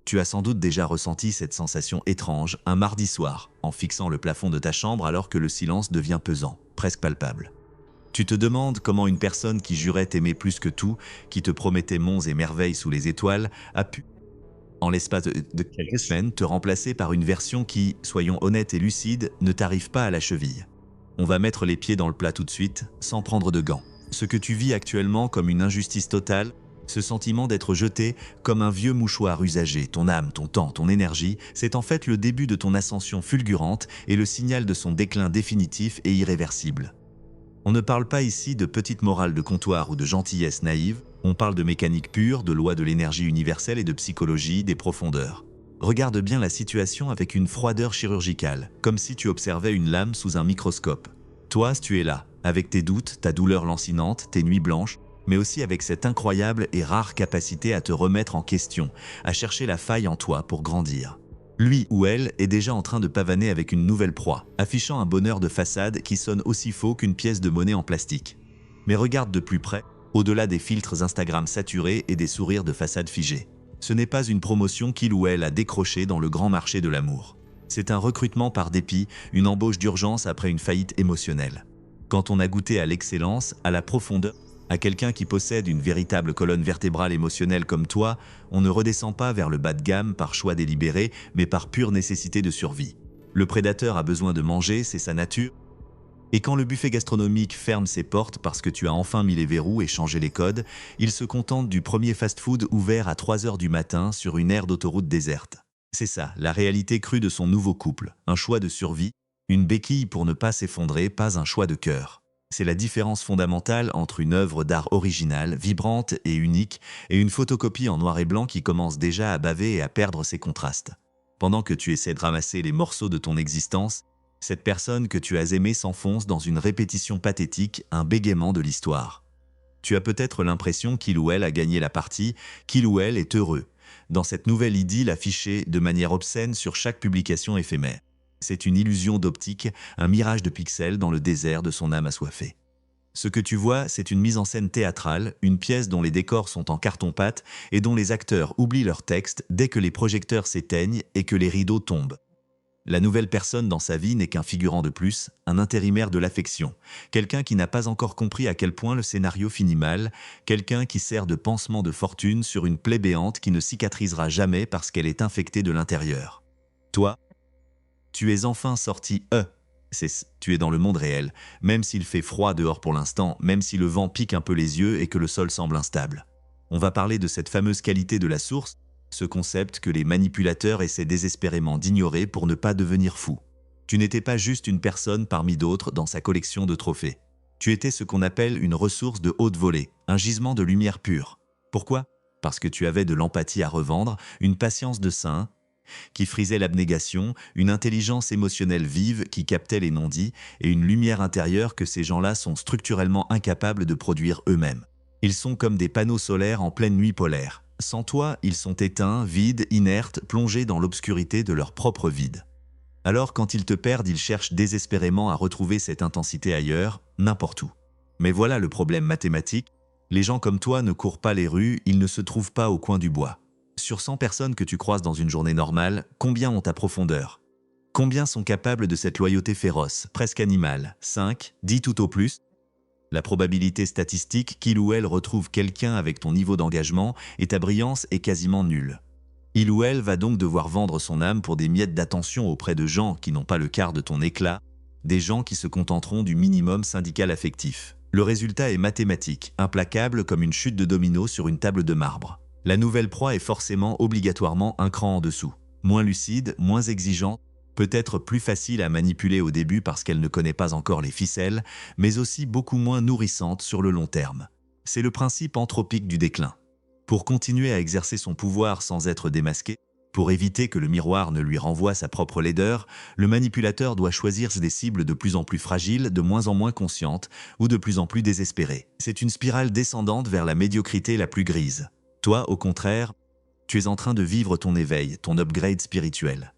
Tu as sans doute déjà ressenti cette sensation étrange un mardi soir, en fixant le plafond de ta chambre alors que le silence devient pesant, presque palpable. Tu te demandes comment une personne qui jurait t'aimer plus que tout, qui te promettait monts et merveilles sous les étoiles, a pu, en l'espace de quelques semaines, te remplacer par une version qui, soyons honnêtes et lucides, ne t'arrive pas à la cheville. On va mettre les pieds dans le plat tout de suite, sans prendre de gants. Ce que tu vis actuellement comme une injustice totale, ce sentiment d'être jeté comme un vieux mouchoir usagé, ton âme, ton temps, ton énergie, c'est en fait le début de ton ascension fulgurante et le signal de son déclin définitif et irréversible. On ne parle pas ici de petite morale de comptoir ou de gentillesse naïve, on parle de mécanique pure, de loi de l'énergie universelle et de psychologie des profondeurs. Regarde bien la situation avec une froideur chirurgicale, comme si tu observais une lame sous un microscope. Toi, tu es là, avec tes doutes, ta douleur lancinante, tes nuits blanches, mais aussi avec cette incroyable et rare capacité à te remettre en question, à chercher la faille en toi pour grandir. Lui ou elle est déjà en train de pavaner avec une nouvelle proie, affichant un bonheur de façade qui sonne aussi faux qu'une pièce de monnaie en plastique. Mais regarde de plus près, au-delà des filtres Instagram saturés et des sourires de façade figés. Ce n'est pas une promotion qu'il ou elle a décrochée dans le grand marché de l'amour. C'est un recrutement par dépit, une embauche d'urgence après une faillite émotionnelle. Quand on a goûté à l'excellence, à la profondeur, à quelqu'un qui possède une véritable colonne vertébrale émotionnelle comme toi, on ne redescend pas vers le bas de gamme par choix délibéré, mais par pure nécessité de survie. Le prédateur a besoin de manger, c'est sa nature. Et quand le buffet gastronomique ferme ses portes parce que tu as enfin mis les verrous et changé les codes, il se contente du premier fast-food ouvert à 3 heures du matin sur une aire d'autoroute déserte. C'est ça, la réalité crue de son nouveau couple, un choix de survie, une béquille pour ne pas s'effondrer, pas un choix de cœur. C'est la différence fondamentale entre une œuvre d'art originale, vibrante et unique, et une photocopie en noir et blanc qui commence déjà à baver et à perdre ses contrastes. Pendant que tu essaies de ramasser les morceaux de ton existence, cette personne que tu as aimée s'enfonce dans une répétition pathétique, un bégaiement de l'histoire. Tu as peut-être l'impression qu'il ou elle a gagné la partie, qu'il ou elle est heureux, dans cette nouvelle idylle affichée de manière obscène sur chaque publication éphémère. C'est une illusion d'optique, un mirage de pixels dans le désert de son âme assoiffée. Ce que tu vois, c'est une mise en scène théâtrale, une pièce dont les décors sont en carton-pâte et dont les acteurs oublient leur texte dès que les projecteurs s'éteignent et que les rideaux tombent. La nouvelle personne dans sa vie n'est qu'un figurant de plus, un intérimaire de l'affection, quelqu'un qui n'a pas encore compris à quel point le scénario finit mal, quelqu'un qui sert de pansement de fortune sur une plaie béante qui ne cicatrisera jamais parce qu'elle est infectée de l'intérieur. Toi, tu es enfin sorti tu es dans le monde réel, même s'il fait froid dehors pour l'instant, même si le vent pique un peu les yeux et que le sol semble instable. On va parler de cette fameuse qualité de la source, ce concept que les manipulateurs essaient désespérément d'ignorer pour ne pas devenir fous. Tu n'étais pas juste une personne parmi d'autres dans sa collection de trophées. Tu étais ce qu'on appelle une ressource de haute volée, un gisement de lumière pure. Pourquoi ? Parce que tu avais de l'empathie à revendre, une patience de saint, qui frisait l'abnégation, une intelligence émotionnelle vive qui captait les non-dits et une lumière intérieure que ces gens-là sont structurellement incapables de produire eux-mêmes. Ils sont comme des panneaux solaires en pleine nuit polaire. Sans toi, ils sont éteints, vides, inertes, plongés dans l'obscurité de leur propre vide. Alors quand ils te perdent, ils cherchent désespérément à retrouver cette intensité ailleurs, n'importe où. Mais voilà le problème mathématique, les gens comme toi ne courent pas les rues, ils ne se trouvent pas au coin du bois. Sur 100 personnes que tu croises dans une journée normale, combien ont ta profondeur ? Combien sont capables de cette loyauté féroce, presque animale ? 5, 10 tout au plus ? La probabilité statistique qu'il ou elle retrouve quelqu'un avec ton niveau d'engagement et ta brillance est quasiment nulle. Il ou elle va donc devoir vendre son âme pour des miettes d'attention auprès de gens qui n'ont pas le quart de ton éclat, des gens qui se contenteront du minimum syndical affectif. Le résultat est mathématique, implacable comme une chute de domino sur une table de marbre. La nouvelle proie est forcément obligatoirement un cran en dessous. Moins lucide, moins exigeante, peut-être plus facile à manipuler au début parce qu'elle ne connaît pas encore les ficelles, mais aussi beaucoup moins nourrissante sur le long terme. C'est le principe anthropique du déclin. Pour continuer à exercer son pouvoir sans être démasqué, pour éviter que le miroir ne lui renvoie sa propre laideur, le manipulateur doit choisir des cibles de plus en plus fragiles, de moins en moins conscientes ou de plus en plus désespérées. C'est une spirale descendante vers la médiocrité la plus grise. Toi, au contraire, tu es en train de vivre ton éveil, ton upgrade spirituel.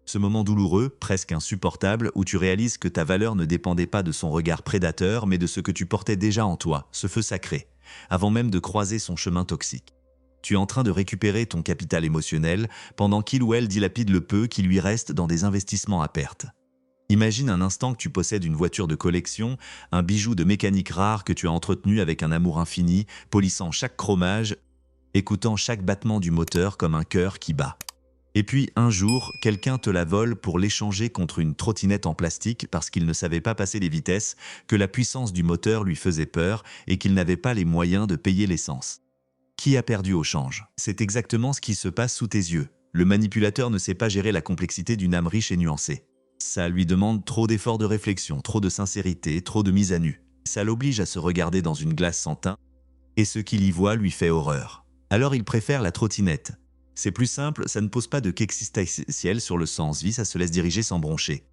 Ce moment douloureux, presque insupportable, où tu réalises que ta valeur ne dépendait pas de son regard prédateur, mais de ce que tu portais déjà en toi, ce feu sacré, avant même de croiser son chemin toxique. Tu es en train de récupérer ton capital émotionnel pendant qu'il ou elle dilapide le peu qui lui reste dans des investissements à perte. Imagine un instant que tu possèdes une voiture de collection, un bijou de mécanique rare que tu as entretenu avec un amour infini, polissant chaque chromage, écoutant chaque battement du moteur comme un cœur qui bat. Et puis, un jour, quelqu'un te la vole pour l'échanger contre une trottinette en plastique parce qu'il ne savait pas passer les vitesses, que la puissance du moteur lui faisait peur et qu'il n'avait pas les moyens de payer l'essence. Qui a perdu au change? C'est exactement ce qui se passe sous tes yeux. Le manipulateur ne sait pas gérer la complexité d'une âme riche et nuancée. Ça lui demande trop d'efforts de réflexion, trop de sincérité, trop de mise à nu. Ça l'oblige à se regarder dans une glace sans teint, et ce qu'il y voit lui fait horreur. Alors il préfère la trottinette. C'est plus simple, ça ne pose pas de existentiel sur le sens-vie, ça se laisse diriger sans broncher.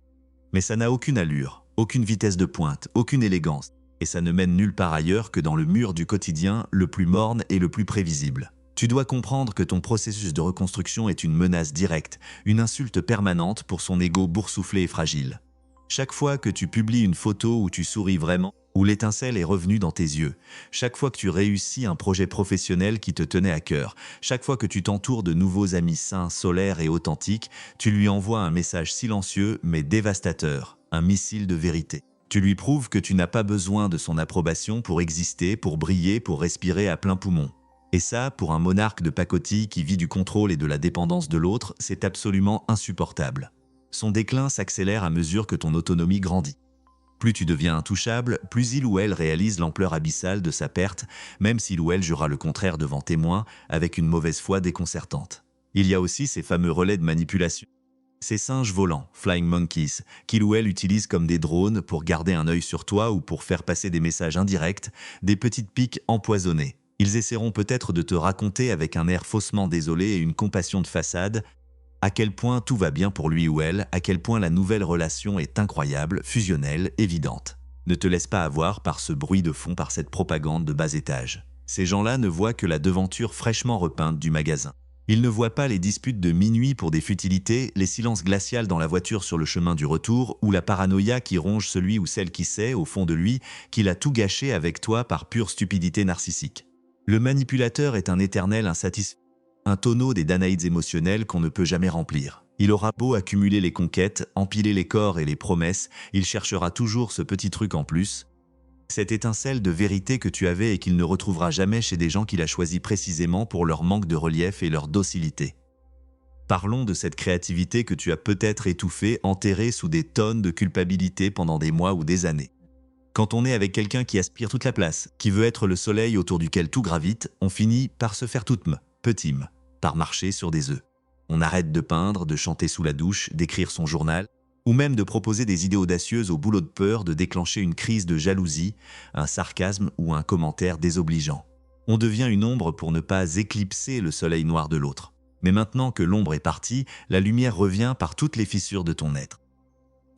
Mais ça n'a aucune allure, aucune vitesse de pointe, aucune élégance, et ça ne mène nulle part ailleurs que dans le mur du quotidien le plus morne et le plus prévisible. Tu dois comprendre que ton processus de reconstruction est une menace directe, une insulte permanente pour son ego boursouflé et fragile. Chaque fois que tu publies une photo où tu souris vraiment, où l'étincelle est revenue dans tes yeux, chaque fois que tu réussis un projet professionnel qui te tenait à cœur, chaque fois que tu t'entoures de nouveaux amis sains, solaires et authentiques, tu lui envoies un message silencieux mais dévastateur, un missile de vérité. Tu lui prouves que tu n'as pas besoin de son approbation pour exister, pour briller, pour respirer à plein poumon. Et ça, pour un monarque de pacotille qui vit du contrôle et de la dépendance de l'autre, c'est absolument insupportable. Son déclin s'accélère à mesure que ton autonomie grandit. Plus tu deviens intouchable, plus il ou elle réalise l'ampleur abyssale de sa perte, même s'il ou elle jura le contraire devant témoins, avec une mauvaise foi déconcertante. Il y a aussi ces fameux relais de manipulation. Ces singes volants, flying monkeys, qu'il ou elle utilise comme des drones pour garder un œil sur toi ou pour faire passer des messages indirects, des petites piques empoisonnées. Ils essaieront peut-être de te raconter avec un air faussement désolé et une compassion de façade à quel point tout va bien pour lui ou elle, à quel point la nouvelle relation est incroyable, fusionnelle, évidente. Ne te laisse pas avoir par ce bruit de fond, par cette propagande de bas étage. Ces gens-là ne voient que la devanture fraîchement repeinte du magasin. Ils ne voient pas les disputes de minuit pour des futilités, les silences glaciales dans la voiture sur le chemin du retour, ou la paranoïa qui ronge celui ou celle qui sait, au fond de lui, qu'il a tout gâché avec toi par pure stupidité narcissique. Le manipulateur est un éternel insatisfait, un tonneau des Danaïdes émotionnels qu'on ne peut jamais remplir. Il aura beau accumuler les conquêtes, empiler les corps et les promesses, il cherchera toujours ce petit truc en plus, cette étincelle de vérité que tu avais et qu'il ne retrouvera jamais chez des gens qu'il a choisis précisément pour leur manque de relief et leur docilité. Parlons de cette créativité que tu as peut-être étouffée, enterrée sous des tonnes de culpabilité pendant des mois ou des années. Quand on est avec quelqu'un qui aspire toute la place, qui veut être le soleil autour duquel tout gravite, on finit par se faire toute petime, par marcher sur des œufs. On arrête de peindre, de chanter sous la douche, d'écrire son journal, ou même de proposer des idées audacieuses au boulot de peur de déclencher une crise de jalousie, un sarcasme ou un commentaire désobligeant. On devient une ombre pour ne pas éclipser le soleil noir de l'autre. Mais maintenant que l'ombre est partie, la lumière revient par toutes les fissures de ton être.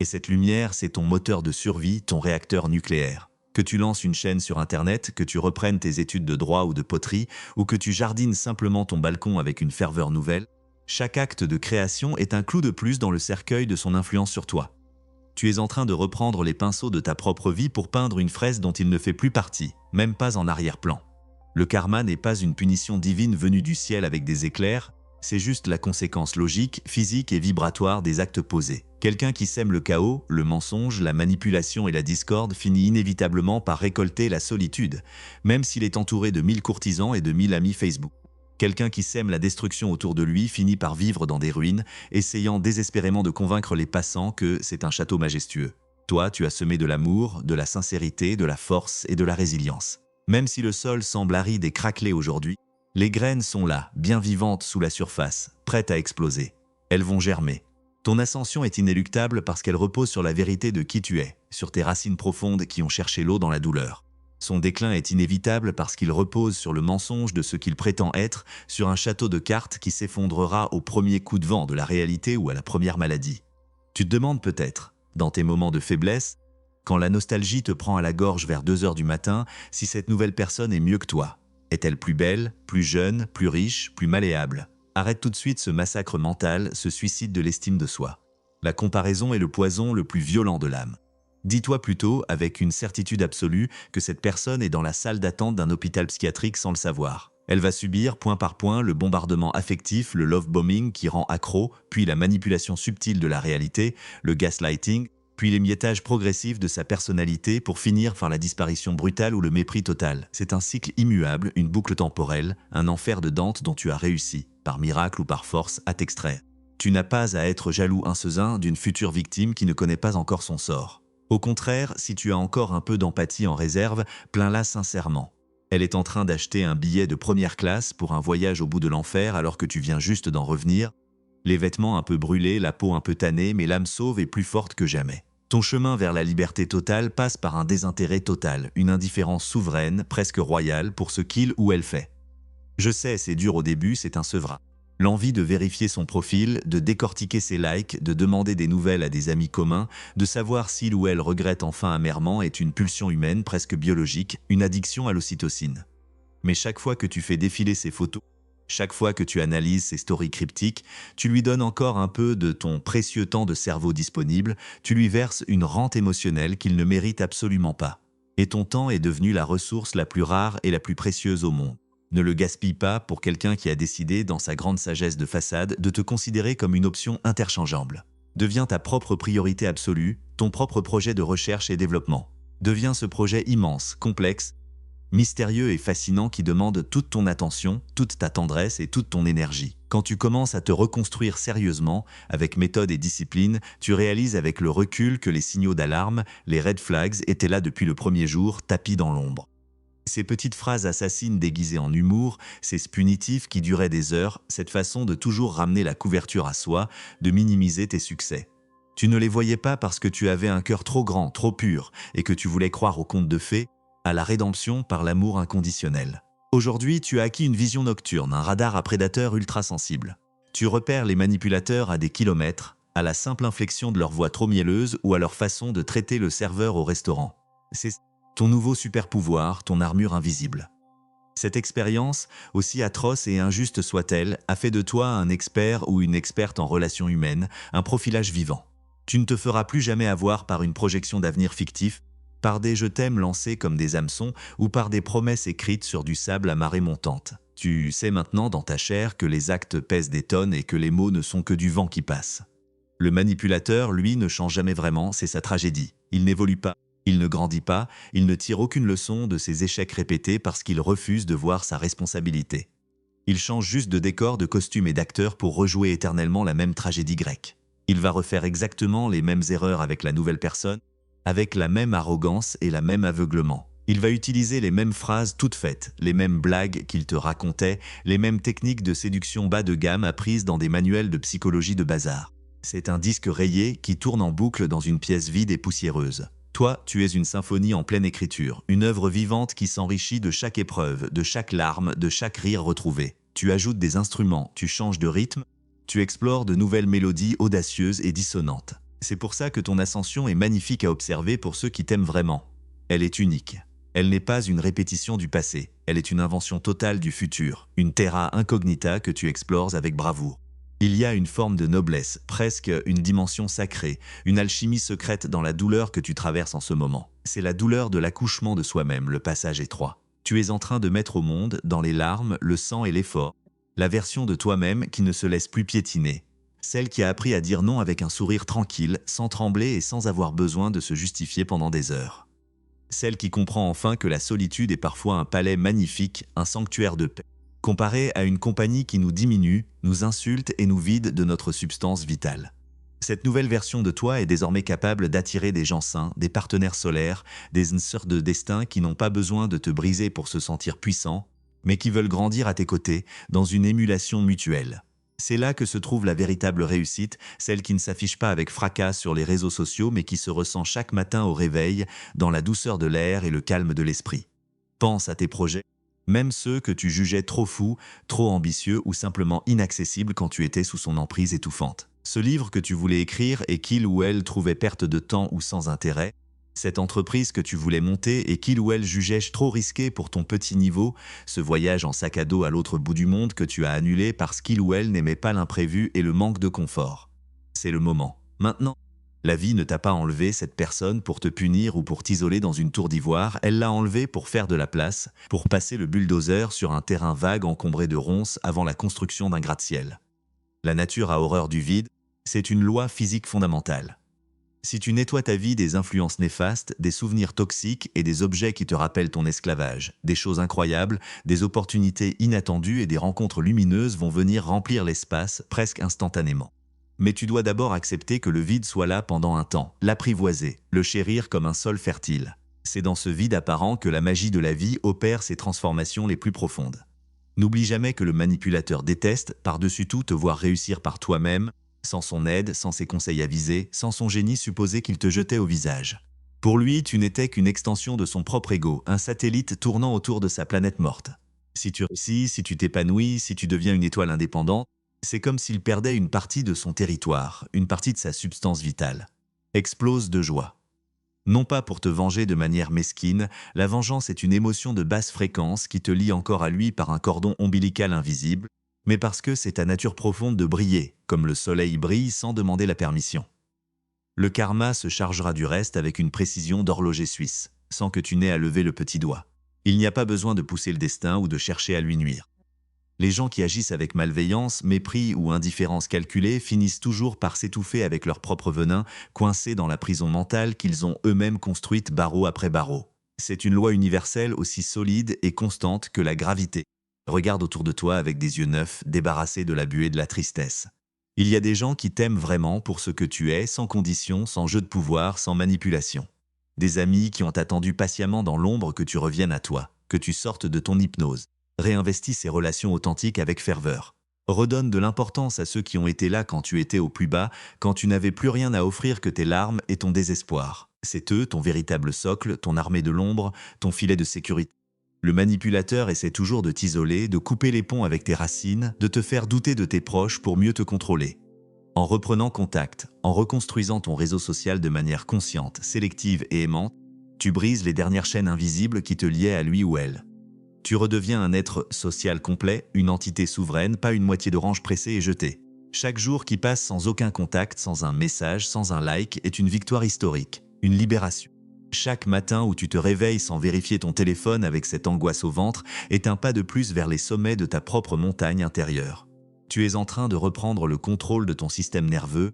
Et cette lumière, c'est ton moteur de survie, ton réacteur nucléaire. Que tu lances une chaîne sur Internet, que tu reprennes tes études de droit ou de poterie, ou que tu jardines simplement ton balcon avec une ferveur nouvelle, chaque acte de création est un clou de plus dans le cercueil de son influence sur toi. Tu es en train de reprendre les pinceaux de ta propre vie pour peindre une fresque dont il ne fait plus partie, même pas en arrière-plan. Le karma n'est pas une punition divine venue du ciel avec des éclairs, c'est juste la conséquence logique, physique et vibratoire des actes posés. Quelqu'un qui sème le chaos, le mensonge, la manipulation et la discorde finit inévitablement par récolter la solitude, même s'il est entouré de 1000 courtisans et de 1000 amis Facebook. Quelqu'un qui sème la destruction autour de lui finit par vivre dans des ruines, essayant désespérément de convaincre les passants que c'est un château majestueux. Toi, tu as semé de l'amour, de la sincérité, de la force et de la résilience. Même si le sol semble aride et craquelé aujourd'hui, les graines sont là, bien vivantes sous la surface, prêtes à exploser. Elles vont germer. Ton ascension est inéluctable parce qu'elle repose sur la vérité de qui tu es, sur tes racines profondes qui ont cherché l'eau dans la douleur. Son déclin est inévitable parce qu'il repose sur le mensonge de ce qu'il prétend être, sur un château de cartes qui s'effondrera au premier coup de vent de la réalité ou à la première maladie. Tu te demandes peut-être, dans tes moments de faiblesse, quand la nostalgie te prend à la gorge vers 2 heures du matin, si cette nouvelle personne est mieux que toi. Est-elle plus belle, plus jeune, plus riche, plus malléable? Arrête tout de suite ce massacre mental, ce suicide de l'estime de soi. La comparaison est le poison le plus violent de l'âme. Dis-toi plutôt, avec une certitude absolue, que cette personne est dans la salle d'attente d'un hôpital psychiatrique sans le savoir. Elle va subir, point par point, le bombardement affectif, le love bombing qui rend accro, puis la manipulation subtile de la réalité, le gaslighting, puis l'émiettage progressif de sa personnalité pour finir par la disparition brutale ou le mépris total. C'est un cycle immuable, une boucle temporelle, un enfer de Dante dont tu as réussi, par miracle ou par force, à t'extraire. Tu n'as pas à être jaloux incesin d'une future victime qui ne connaît pas encore son sort. Au contraire, si tu as encore un peu d'empathie en réserve, plains-la sincèrement. Elle est en train d'acheter un billet de première classe pour un voyage au bout de l'enfer alors que tu viens juste d'en revenir. Les vêtements un peu brûlés, la peau un peu tannée, mais l'âme sauve et plus forte que jamais. Ton chemin vers la liberté totale passe par un désintérêt total, une indifférence souveraine, presque royale, pour ce qu'il ou elle fait. Je sais, c'est dur au début, c'est un sevrage. L'envie de vérifier son profil, de décortiquer ses likes, de demander des nouvelles à des amis communs, de savoir s'il ou elle regrette enfin amèrement est une pulsion humaine presque biologique, une addiction à l'ocytocine. Mais chaque fois que tu fais défiler ses photos, chaque fois que tu analyses ses stories cryptiques, tu lui donnes encore un peu de ton précieux temps de cerveau disponible, tu lui verses une rente émotionnelle qu'il ne mérite absolument pas. Et ton temps est devenu la ressource la plus rare et la plus précieuse au monde. Ne le gaspille pas pour quelqu'un qui a décidé, dans sa grande sagesse de façade, de te considérer comme une option interchangeable. Deviens ta propre priorité absolue, ton propre projet de recherche et développement. Deviens ce projet immense, complexe, mystérieux et fascinant qui demande toute ton attention, toute ta tendresse et toute ton énergie. Quand tu commences à te reconstruire sérieusement, avec méthode et discipline, tu réalises avec le recul que les signaux d'alarme, les red flags, étaient là depuis le premier jour, tapis dans l'ombre. Ces petites phrases assassines déguisées en humour, ces punitifs qui duraient des heures, cette façon de toujours ramener la couverture à soi, de minimiser tes succès. Tu ne les voyais pas parce que tu avais un cœur trop grand, trop pur, et que tu voulais croire aux contes de fées, à la rédemption par l'amour inconditionnel. Aujourd'hui, tu as acquis une vision nocturne, un radar à prédateurs ultra sensible. Tu repères les manipulateurs à des kilomètres, à la simple inflexion de leur voix trop mielleuse ou à leur façon de traiter le serveur au restaurant. C'est ton nouveau super-pouvoir, ton armure invisible. Cette expérience, aussi atroce et injuste soit-elle, a fait de toi un expert ou une experte en relations humaines, un profilage vivant. Tu ne te feras plus jamais avoir par une projection d'avenir fictif, par des je t'aime lancés comme des hameçons ou par des promesses écrites sur du sable à marée montante. Tu sais maintenant dans ta chair que les actes pèsent des tonnes et que les mots ne sont que du vent qui passe. Le manipulateur, lui, ne change jamais vraiment, c'est sa tragédie. Il n'évolue pas, il ne grandit pas, il ne tire aucune leçon de ses échecs répétés parce qu'il refuse de voir sa responsabilité. Il change juste de décor, de costume et d'acteur pour rejouer éternellement la même tragédie grecque. Il va refaire exactement les mêmes erreurs avec la nouvelle personne, avec la même arrogance et la même aveuglement. Il va utiliser les mêmes phrases toutes faites, les mêmes blagues qu'il te racontait, les mêmes techniques de séduction bas de gamme apprises dans des manuels de psychologie de bazar. C'est un disque rayé qui tourne en boucle dans une pièce vide et poussiéreuse. Toi, tu es une symphonie en pleine écriture, une œuvre vivante qui s'enrichit de chaque épreuve, de chaque larme, de chaque rire retrouvé. Tu ajoutes des instruments, tu changes de rythme, tu explores de nouvelles mélodies audacieuses et dissonantes. C'est pour ça que ton ascension est magnifique à observer pour ceux qui t'aiment vraiment. Elle est unique. Elle n'est pas une répétition du passé, elle est une invention totale du futur, une terra incognita que tu explores avec bravoure. Il y a une forme de noblesse, presque une dimension sacrée, une alchimie secrète dans la douleur que tu traverses en ce moment. C'est la douleur de l'accouchement de soi-même, le passage étroit. Tu es en train de mettre au monde, dans les larmes, le sang et l'effort, la version de toi-même qui ne se laisse plus piétiner. Celle qui a appris à dire non avec un sourire tranquille, sans trembler et sans avoir besoin de se justifier pendant des heures. Celle qui comprend enfin que la solitude est parfois un palais magnifique, un sanctuaire de paix, comparé à une compagnie qui nous diminue, nous insulte et nous vide de notre substance vitale. Cette nouvelle version de toi est désormais capable d'attirer des gens sains, des partenaires solaires, des sœurs de destin qui n'ont pas besoin de te briser pour se sentir puissant, mais qui veulent grandir à tes côtés dans une émulation mutuelle. C'est là que se trouve la véritable réussite, celle qui ne s'affiche pas avec fracas sur les réseaux sociaux mais qui se ressent chaque matin au réveil, dans la douceur de l'air et le calme de l'esprit. Pense à tes projets, même ceux que tu jugeais trop fous, trop ambitieux ou simplement inaccessibles quand tu étais sous son emprise étouffante. Ce livre que tu voulais écrire et qu'il ou elle trouvait perte de temps ou sans intérêt, cette entreprise que tu voulais monter et qu'il ou elle jugeait trop risquée pour ton petit niveau, ce voyage en sac à dos à l'autre bout du monde que tu as annulé parce qu'il ou elle n'aimait pas l'imprévu et le manque de confort. C'est le moment. Maintenant, La vie ne t'a pas enlevé cette personne pour te punir ou pour t'isoler dans une tour d'ivoire, elle l'a enlevé pour faire de la place, pour passer le bulldozer sur un terrain vague encombré de ronces avant la construction d'un gratte-ciel. La nature a horreur du vide, c'est une loi physique fondamentale. Si tu nettoies ta vie des influences néfastes, des souvenirs toxiques et des objets qui te rappellent ton esclavage, des choses incroyables, des opportunités inattendues et des rencontres lumineuses vont venir remplir l'espace presque instantanément. Mais tu dois d'abord accepter que le vide soit là pendant un temps, l'apprivoiser, le chérir comme un sol fertile. C'est dans ce vide apparent que la magie de la vie opère ses transformations les plus profondes. N'oublie jamais que le manipulateur déteste, par-dessus tout, te voir réussir par toi-même, sans son aide, sans ses conseils avisés, sans son génie supposé qu'il te jetait au visage. Pour lui, tu n'étais qu'une extension de son propre ego, un satellite tournant autour de sa planète morte. Si tu réussis, si tu t'épanouis, si tu deviens une étoile indépendante, c'est comme s'il perdait une partie de son territoire, une partie de sa substance vitale. Explose de joie. Non pas pour te venger de manière mesquine, la vengeance est une émotion de basse fréquence qui te lie encore à lui par un cordon ombilical invisible, mais parce que c'est ta nature profonde de briller, comme le soleil brille sans demander la permission. Le karma se chargera du reste avec une précision d'horloger suisse, sans que tu n'aies à lever le petit doigt. Il n'y a pas besoin de pousser le destin ou de chercher à lui nuire. Les gens qui agissent avec malveillance, mépris ou indifférence calculée finissent toujours par s'étouffer avec leur propre venin, coincés dans la prison mentale qu'ils ont eux-mêmes construite barreau après barreau. C'est une loi universelle aussi solide et constante que la gravité. Regarde autour de toi avec des yeux neufs, débarrassés de la buée de la tristesse. Il y a des gens qui t'aiment vraiment pour ce que tu es, sans condition, sans jeu de pouvoir, sans manipulation. Des amis qui ont attendu patiemment dans l'ombre que tu reviennes à toi, que tu sortes de ton hypnose. Réinvestis ces relations authentiques avec ferveur. Redonne de l'importance à ceux qui ont été là quand tu étais au plus bas, quand tu n'avais plus rien à offrir que tes larmes et ton désespoir. C'est eux, ton véritable socle, ton armée de l'ombre, ton filet de sécurité. Le manipulateur essaie toujours de t'isoler, de couper les ponts avec tes racines, de te faire douter de tes proches pour mieux te contrôler. En reprenant contact, en reconstruisant ton réseau social de manière consciente, sélective et aimante, tu brises les dernières chaînes invisibles qui te liaient à lui ou elle. Tu redeviens un être social complet, une entité souveraine, pas une moitié d'orange pressée et jetée. Chaque jour qui passe sans aucun contact, sans un message, sans un like, est une victoire historique, une libération. Chaque matin où tu te réveilles sans vérifier ton téléphone avec cette angoisse au ventre est un pas de plus vers les sommets de ta propre montagne intérieure. Tu es en train de reprendre le contrôle de ton système nerveux,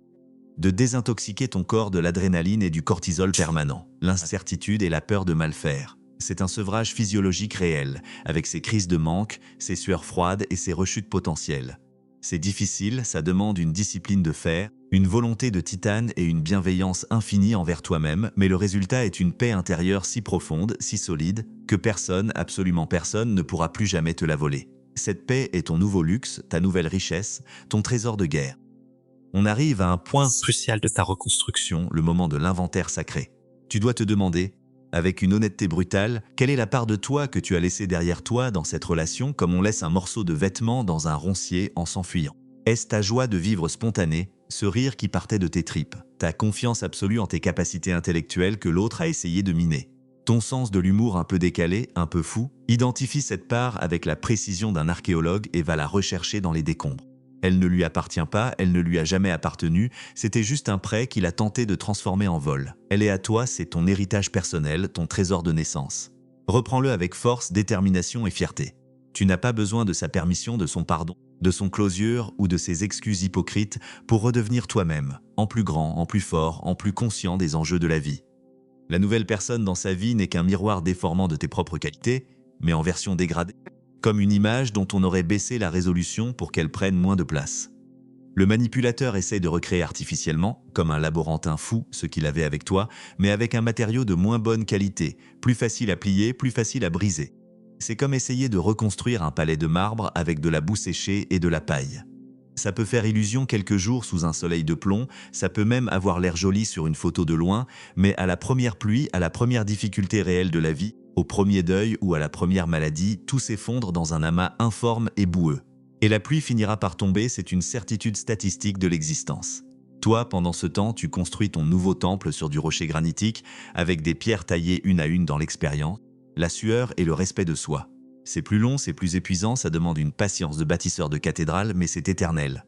de désintoxiquer ton corps de l'adrénaline et du cortisol permanent, l'incertitude et la peur de mal faire. C'est un sevrage physiologique réel, avec ses crises de manque, ses sueurs froides et ses rechutes potentielles. C'est difficile, ça demande une discipline de fer, une volonté de titane et une bienveillance infinie envers toi-même, mais le résultat est une paix intérieure si profonde, si solide, que personne, absolument personne, ne pourra plus jamais te la voler. Cette paix est ton nouveau luxe, ta nouvelle richesse, ton trésor de guerre. On arrive à un point crucial de ta reconstruction, le moment de l'inventaire sacré. Tu dois te demander, avec une honnêteté brutale, quelle est la part de toi que tu as laissée derrière toi dans cette relation comme on laisse un morceau de vêtement dans un roncier en s'enfuyant? Est-ce ta joie de vivre spontanée, ce rire qui partait de tes tripes, ta confiance absolue en tes capacités intellectuelles que l'autre a essayé de miner? Ton sens de l'humour un peu décalé, un peu fou, identifie cette part avec la précision d'un archéologue et va la rechercher dans les décombres. Elle ne lui appartient pas, elle ne lui a jamais appartenu, c'était juste un prêt qu'il a tenté de transformer en vol. Elle est à toi, c'est ton héritage personnel, ton trésor de naissance. Reprends-le avec force, détermination et fierté. Tu n'as pas besoin de sa permission, de son pardon, de son closure ou de ses excuses hypocrites pour redevenir toi-même, en plus grand, en plus fort, en plus conscient des enjeux de la vie. La nouvelle personne dans sa vie n'est qu'un miroir déformant de tes propres qualités, mais en version dégradée. Comme une image dont on aurait baissé la résolution pour qu'elle prenne moins de place. Le manipulateur essaie de recréer artificiellement, comme un laborantin fou, ce qu'il avait avec toi, mais avec un matériau de moins bonne qualité, plus facile à plier, plus facile à briser. C'est comme essayer de reconstruire un palais de marbre avec de la boue séchée et de la paille. Ça peut faire illusion quelques jours sous un soleil de plomb, ça peut même avoir l'air joli sur une photo de loin, mais à la première pluie, à la première difficulté réelle de la vie, au premier deuil ou à la première maladie, tout s'effondre dans un amas informe et boueux. Et la pluie finira par tomber, c'est une certitude statistique de l'existence. Toi, pendant ce temps, tu construis ton nouveau temple sur du rocher granitique, avec des pierres taillées une à une dans l'expérience, la sueur et le respect de soi. C'est plus long, c'est plus épuisant, ça demande une patience de bâtisseur de cathédrale, mais c'est éternel.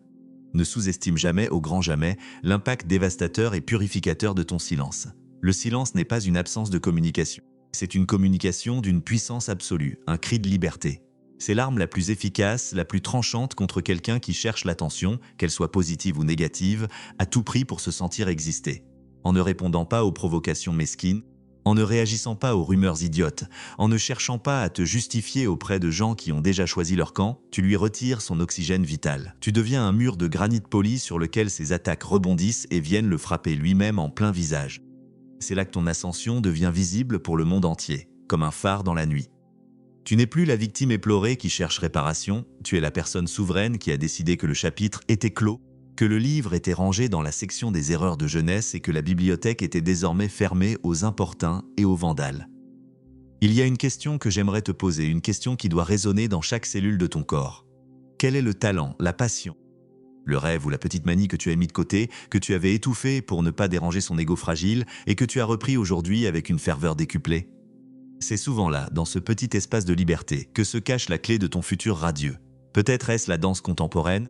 Ne sous-estime jamais, au grand jamais, l'impact dévastateur et purificateur de ton silence. Le silence n'est pas une absence de communication. C'est une communication d'une puissance absolue, un cri de liberté. C'est l'arme la plus efficace, la plus tranchante contre quelqu'un qui cherche l'attention, qu'elle soit positive ou négative, à tout prix pour se sentir exister. En ne répondant pas aux provocations mesquines, en ne réagissant pas aux rumeurs idiotes, en ne cherchant pas à te justifier auprès de gens qui ont déjà choisi leur camp, tu lui retires son oxygène vital. Tu deviens un mur de granit poli sur lequel ses attaques rebondissent et viennent le frapper lui-même en plein visage. C'est là que ton ascension devient visible pour le monde entier, comme un phare dans la nuit. Tu n'es plus la victime éplorée qui cherche réparation, tu es la personne souveraine qui a décidé que le chapitre était clos, que le livre était rangé dans la section des erreurs de jeunesse et que la bibliothèque était désormais fermée aux importuns et aux vandales. Il y a une question que j'aimerais te poser, une question qui doit résonner dans chaque cellule de ton corps. Quel est le talent, la passion, le rêve ou la petite manie que tu as mis de côté, que tu avais étouffé pour ne pas déranger son ego fragile et que tu as repris aujourd'hui avec une ferveur décuplée? C'est souvent là, dans ce petit espace de liberté, que se cache la clé de ton futur radieux. Peut-être est-ce la danse contemporaine,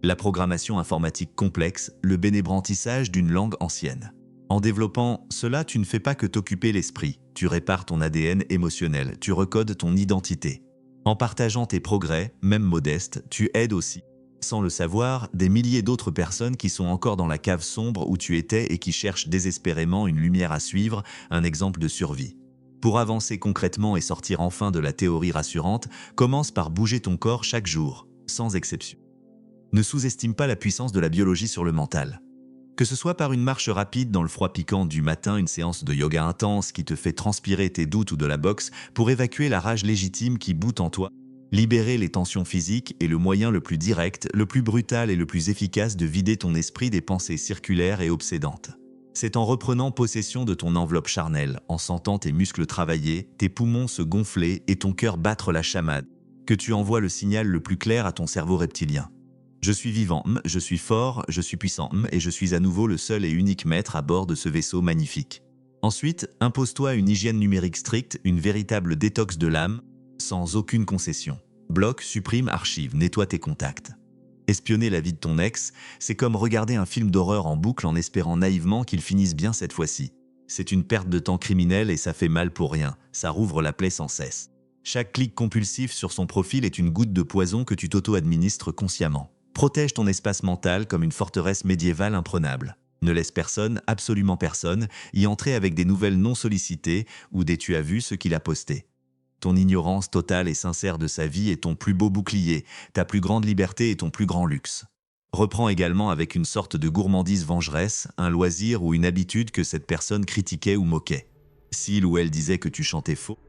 la programmation informatique complexe, le bénébrantissage d'une langue ancienne. En développant cela, tu ne fais pas que t'occuper l'esprit, tu répares ton ADN émotionnel, tu recodes ton identité. En partageant tes progrès, même modestes, tu aides aussi, sans le savoir, des milliers d'autres personnes qui sont encore dans la cave sombre où tu étais et qui cherchent désespérément une lumière à suivre, un exemple de survie. Pour avancer concrètement et sortir enfin de la théorie rassurante, commence par bouger ton corps chaque jour, sans exception. Ne sous-estime pas la puissance de la biologie sur le mental. Que ce soit par une marche rapide dans le froid piquant du matin, une séance de yoga intense qui te fait transpirer tes doutes ou de la boxe pour évacuer la rage légitime qui boute en toi, libérer les tensions physiques est le moyen le plus direct, le plus brutal et le plus efficace de vider ton esprit des pensées circulaires et obsédantes. C'est en reprenant possession de ton enveloppe charnelle, en sentant tes muscles travailler, tes poumons se gonfler et ton cœur battre la chamade, que tu envoies le signal le plus clair à ton cerveau reptilien. Je suis vivant, je suis fort, je suis puissant, et je suis à nouveau le seul et unique maître à bord de ce vaisseau magnifique. Ensuite, impose-toi une hygiène numérique stricte, une véritable détox de l'âme, sans aucune concession. Bloque, supprime, archive, nettoie tes contacts. Espionner la vie de ton ex, c'est comme regarder un film d'horreur en boucle en espérant naïvement qu'il finisse bien cette fois-ci. C'est une perte de temps criminelle et ça fait mal pour rien, ça rouvre la plaie sans cesse. Chaque clic compulsif sur son profil est une goutte de poison que tu t'auto-administres consciemment. Protège ton espace mental comme une forteresse médiévale imprenable. Ne laisse personne, absolument personne, y entrer avec des nouvelles non sollicitées ou des tu as vu ce qu'il a posté. Ton ignorance totale et sincère de sa vie est ton plus beau bouclier, ta plus grande liberté est ton plus grand luxe. Reprends également avec une sorte de gourmandise vengeresse, un loisir ou une habitude que cette personne critiquait ou moquait. S'il ou elle disait que tu chantais faux,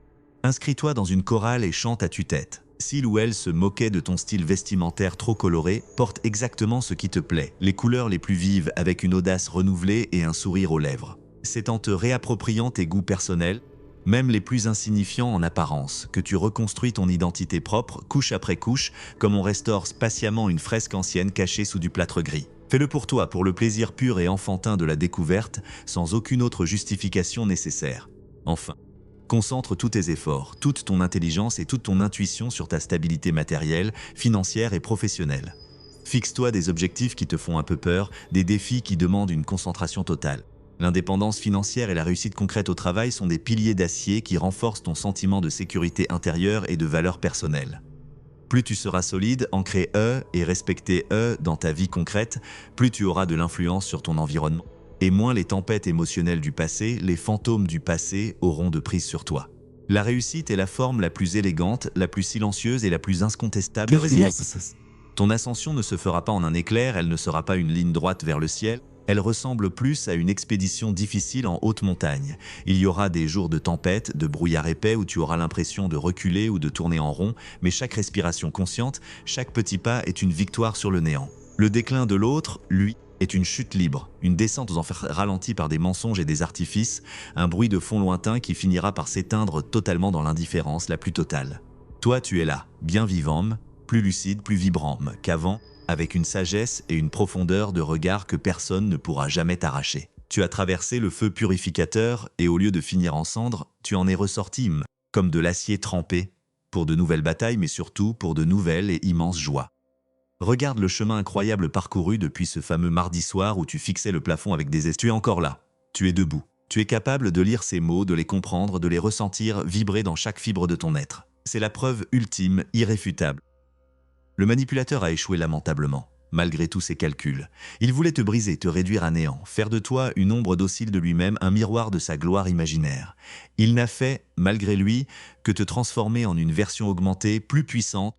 inscris-toi dans une chorale et chante à tue-tête. S'il ou elle se moquait de ton style vestimentaire trop coloré, porte exactement ce qui te plaît, les couleurs les plus vives avec une audace renouvelée et un sourire aux lèvres. C'est en te réappropriant tes goûts personnels, même les plus insignifiants en apparence, que tu reconstruis ton identité propre, couche après couche, comme on restaure patiemment une fresque ancienne cachée sous du plâtre gris. Fais-le pour toi, pour le plaisir pur et enfantin de la découverte, sans aucune autre justification nécessaire. Enfin, concentre tous tes efforts, toute ton intelligence et toute ton intuition sur ta stabilité matérielle, financière et professionnelle. Fixe-toi des objectifs qui te font un peu peur, des défis qui demandent une concentration totale. L'indépendance financière et la réussite concrète au travail sont des piliers d'acier qui renforcent ton sentiment de sécurité intérieure et de valeur personnelle. Plus tu seras solide, ancré et respecté dans ta vie concrète, plus tu auras de l'influence sur ton environnement. Et moins les tempêtes émotionnelles du passé, les fantômes du passé auront de prise sur toi. La réussite est la forme la plus élégante, la plus silencieuse et la plus incontestable. Ton ascension ne se fera pas en un éclair, elle ne sera pas une ligne droite vers le ciel. Elle ressemble plus à une expédition difficile en haute montagne. Il y aura des jours de tempête, de brouillard épais où tu auras l'impression de reculer ou de tourner en rond, mais chaque respiration consciente, chaque petit pas est une victoire sur le néant. Le déclin de l'autre, lui, est une chute libre, une descente aux enfers ralentie par des mensonges et des artifices, un bruit de fond lointain qui finira par s'éteindre totalement dans l'indifférence la plus totale. Toi, tu es là, bien vivant, plus lucide, plus vibrant qu'avant, avec une sagesse et une profondeur de regard que personne ne pourra jamais t'arracher. Tu as traversé le feu purificateur et au lieu de finir en cendres, tu en es ressorti, comme de l'acier trempé, pour de nouvelles batailles mais surtout pour de nouvelles et immenses joies. Regarde le chemin incroyable parcouru depuis ce fameux mardi soir où tu fixais le plafond avec des Tu es encore là. Tu es debout. Tu es capable de lire ces mots, de les comprendre, de les ressentir vibrer dans chaque fibre de ton être. C'est la preuve ultime, irréfutable. Le manipulateur a échoué lamentablement, malgré tous ses calculs. Il voulait te briser, te réduire à néant, faire de toi une ombre docile de lui-même, un miroir de sa gloire imaginaire. Il n'a fait, malgré lui, que te transformer en une version augmentée, plus puissante,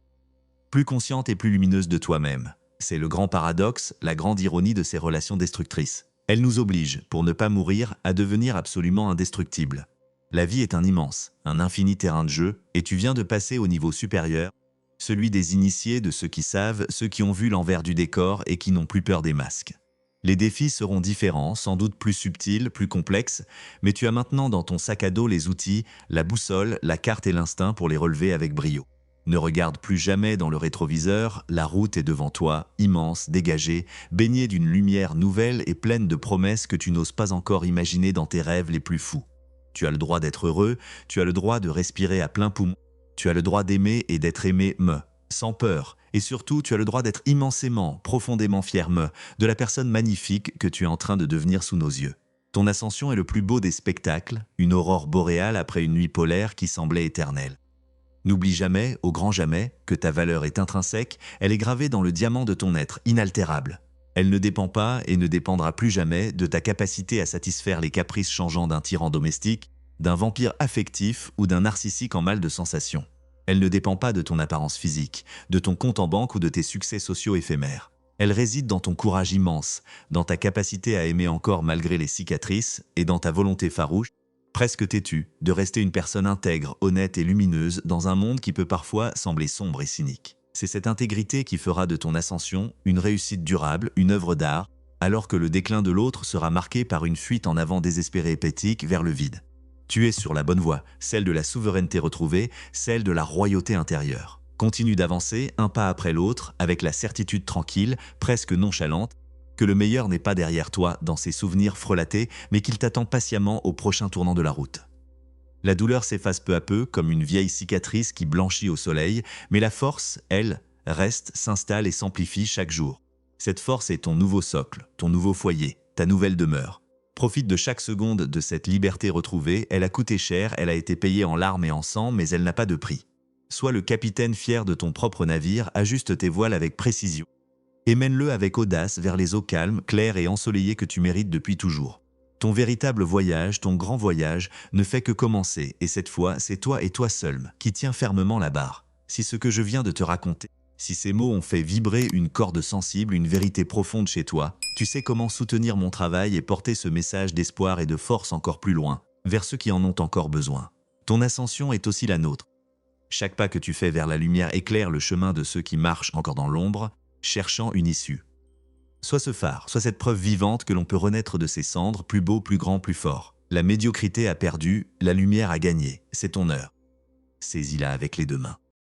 plus consciente et plus lumineuse de toi-même. C'est le grand paradoxe, la grande ironie de ces relations destructrices. Elles nous obligent, pour ne pas mourir, à devenir absolument indestructibles. La vie est un immense, un infini terrain de jeu, et tu viens de passer au niveau supérieur, celui des initiés, de ceux qui savent, ceux qui ont vu l'envers du décor et qui n'ont plus peur des masques. Les défis seront différents, sans doute plus subtils, plus complexes, mais tu as maintenant dans ton sac à dos les outils, la boussole, la carte et l'instinct pour les relever avec brio. Ne regarde plus jamais dans le rétroviseur, la route est devant toi, immense, dégagée, baignée d'une lumière nouvelle et pleine de promesses que tu n'oses pas encore imaginer dans tes rêves les plus fous. Tu as le droit d'être heureux, tu as le droit de respirer à plein poumon, tu as le droit d'aimer et d'être aimé, sans peur, et surtout tu as le droit d'être immensément, profondément fier, de la personne magnifique que tu es en train de devenir sous nos yeux. Ton ascension est le plus beau des spectacles, une aurore boréale après une nuit polaire qui semblait éternelle. N'oublie jamais, au grand jamais, que ta valeur est intrinsèque, elle est gravée dans le diamant de ton être, inaltérable. Elle ne dépend pas et ne dépendra plus jamais de ta capacité à satisfaire les caprices changeants d'un tyran domestique, d'un vampire affectif ou d'un narcissique en mal de sensations. Elle ne dépend pas de ton apparence physique, de ton compte en banque ou de tes succès sociaux éphémères. Elle réside dans ton courage immense, dans ta capacité à aimer encore malgré les cicatrices et dans ta volonté farouche, presque têtue, de rester une personne intègre, honnête et lumineuse dans un monde qui peut parfois sembler sombre et cynique. C'est cette intégrité qui fera de ton ascension une réussite durable, une œuvre d'art, alors que le déclin de l'autre sera marqué par une fuite en avant désespérée et pétique vers le vide. Tu es sur la bonne voie, celle de la souveraineté retrouvée, celle de la royauté intérieure. Continue d'avancer, un pas après l'autre, avec la certitude tranquille, presque nonchalante, que le meilleur n'est pas derrière toi dans ses souvenirs frelatés, mais qu'il t'attend patiemment au prochain tournant de la route. La douleur s'efface peu à peu, comme une vieille cicatrice qui blanchit au soleil, mais la force, elle, reste, s'installe et s'amplifie chaque jour. Cette force est ton nouveau socle, ton nouveau foyer, ta nouvelle demeure. Profite de chaque seconde de cette liberté retrouvée, elle a coûté cher, elle a été payée en larmes et en sang, mais elle n'a pas de prix. Sois le capitaine fier de ton propre navire, ajuste tes voiles avec précision. Et mène-le avec audace vers les eaux calmes, claires et ensoleillées que tu mérites depuis toujours. Ton véritable voyage, ton grand voyage, ne fait que commencer, et cette fois, c'est toi et toi seul qui tiens fermement la barre. Si ce que je viens de te raconter, si ces mots ont fait vibrer une corde sensible, une vérité profonde chez toi, tu sais comment soutenir mon travail et porter ce message d'espoir et de force encore plus loin, vers ceux qui en ont encore besoin. Ton ascension est aussi la nôtre. Chaque pas que tu fais vers la lumière éclaire le chemin de ceux qui marchent encore dans l'ombre, cherchant une issue. Sois ce phare, sois cette preuve vivante que l'on peut renaître de ses cendres, plus beau, plus grand, plus fort. La médiocrité a perdu, la lumière a gagné, c'est ton heure. Saisis-la avec les deux mains.